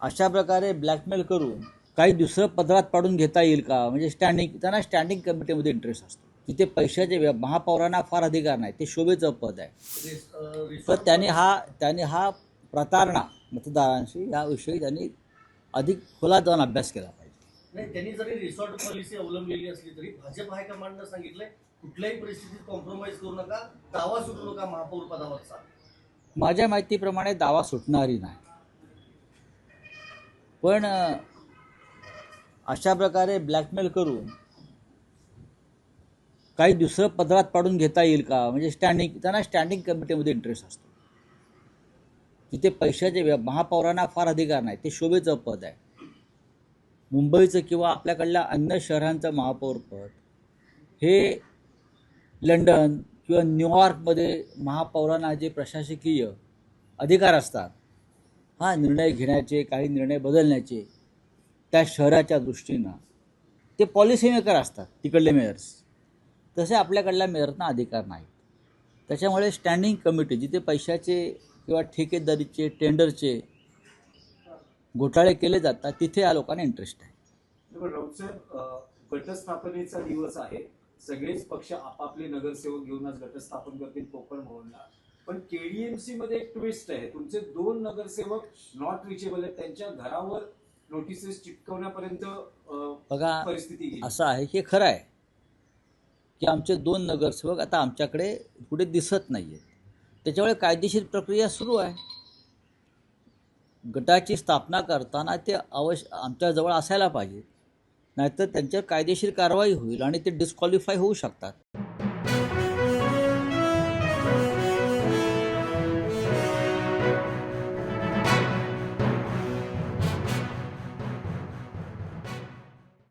अशा प्रकारे ब्लॅकमेल करून काही दुसरं पदरात पाडून घेता येईल का? म्हणजे त्यांना स्टँडिंग कमिटीमध्ये इंटरेस्ट असतो. तिथे पैशाचे महापौरांना फार अधिकार नाही, ते शोभेचं पद आहे. तर त्याने हा प्रतारणा मतदारांशी याविषयी त्यांनी अधिक खोलात जाऊन अभ्यास केला पाहिजे. नाही, त्यांनी जरी रिसॉर्ट पॉलिसी अवलंबलेली असली तरी भाजप हायकमांडनं सांगितलंय कुठल्याही परिस्थितीत कॉम्प्रोमाइज करू नका, दावा सुटू नका महापौर पदावरचा. माझ्या माहितीप्रमाणे दावा सुटणारी नाही, पण अशा प्रकारे ब्लॅकमेल करून काही दुसरं पदरात पाडून घेता येईल का? म्हणजे त्यांना स्टँडिंग कमिटीमध्ये इंटरेस्ट असतो. तिथे पैशाचे महापौरांना फार अधिकार नाही, ते शोभेचं पद आहे. मुंबईचं किंवा आपल्याकडल्या अन्य शहरांचं महापौरपद हे लंडन किंवा न्यूयॉर्कमध्ये महापौरांना जे प्रशासकीय अधिकार असतात, हा निर्णय घेण्याचे, काही निर्णय बदलण्याचे, त्या शहराच्या दृष्टीनं ते पॉलिसी मेकर असतात तिकडले मेयर्स. तसे आपल्याकडल्या मेयरना अधिकार नाही. त्याच्यामुळे स्टँडिंग कमिटी जिथे पैशाचे किंवा ठेकेदारीचे टेंडरचे घोटाळे केले जातात तिथे या लोकांना इंटरेस्ट आहे. राऊत साहेब, घटस्थापनेचा दिवस आहे, सगळेच पक्ष आपापले नगरसेवक घेऊनच घटस्थापन करतील कोकण भवनला. पण केडीएमसी मध्ये एक ट्विस्ट आहे, तुमचे 2 नगरसेवक नॉट रिचेबल आहेत, त्यांच्या घरावर नोटिसेस चिटकवण्यापर्यंत बघा, परिस्थिती गेली. असं आहे की खरं आहे की आमचे 2 नगरसेवक आता आमच्याकडे कुठे दिसत नाही आहेत. त्याच्यामुळे कायदेशीर प्रक्रिया सुरू आहे. गटाची स्थापना करताना ते आमच्याजवळ असायला पाहिजे, नाहीतर त्यांच्यावर कायदेशीर कारवाई होईल आणि ते डिस्क्वालिफाय होऊ शकतात.